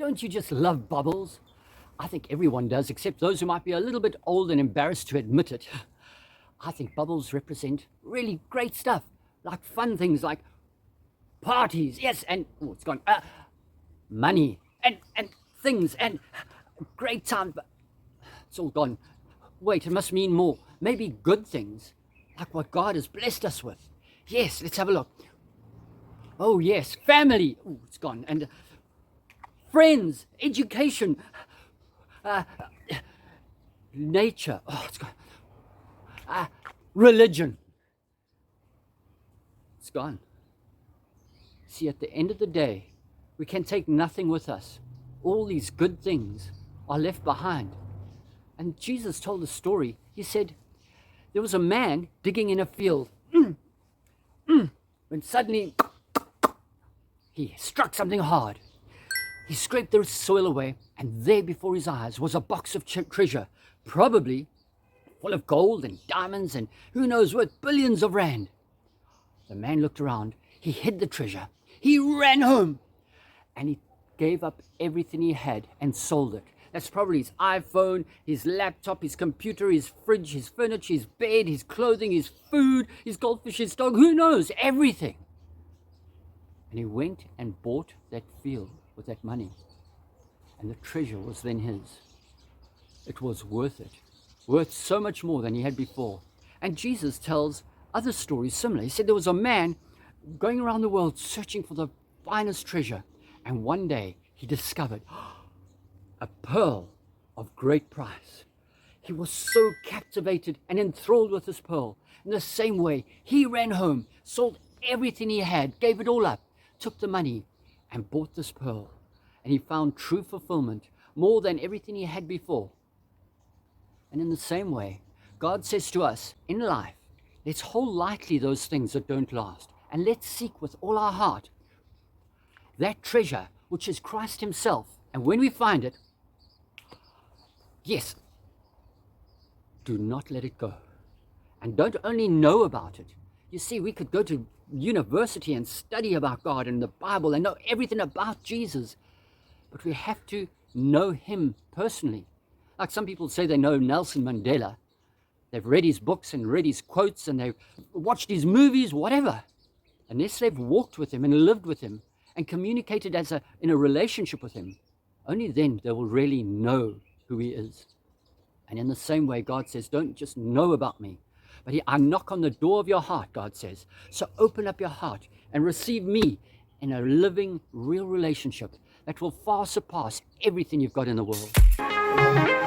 don't you just love bubbles? I think everyone does, except those who might be a little bit old and embarrassed to admit it. I think bubbles represent really great stuff, like fun things like parties, yes, and oh, it's gone. Money and things and great time, but it's all gone. Wait, it must mean more. Maybe good things, like what God has blessed us with. Yes, let's have a look. Oh yes, family. Oh, it's gone. And friends, education, nature. Oh, it's gone. Religion. It's gone. See, at the end of the day, we can take nothing with us. All these good things are left behind. And Jesus told a story. He said, there was a man digging in a field. When suddenly he struck something hard. He scraped the soil away, and there before his eyes was a box of treasure, probably full of gold and diamonds and who knows, worth billions of rand. The man looked around. He hid the treasure. He ran home, and he gave up everything he had and sold it. That's probably his iPhone, his laptop, his computer, his fridge, his furniture, his bed, his clothing, his food, his goldfish, his dog, who knows, everything. And he went and bought that field with that money. And the treasure was then his. It was worth it. Worth so much more than he had before. And Jesus tells other stories similar. He said there was a man going around the world searching for the finest treasure. And one day he discovered a pearl of great price. He was so captivated and enthralled with this pearl. In the same way, he ran home, sold everything he had, gave it all up, took the money and bought this pearl. And he found true fulfillment, more than everything he had before. And in the same way, God says to us, in life, let's hold lightly those things that don't last. And let's seek with all our heart that treasure, which is Christ himself. And when we find it, yes, do not let it go. And don't only know about it. You see, we could go to university and study about God and the Bible and know everything about Jesus. But we have to know him personally. Like some people say they know Nelson Mandela. They've read his books and read his quotes and they've watched his movies, whatever. Unless they've walked with him and lived with him and communicated in a relationship with him, only then they will really know who he is. And in the same way, God says, don't just know about me, but I knock on the door of your heart, God says. So open up your heart and receive me in a living, real relationship that will far surpass everything you've got in the world.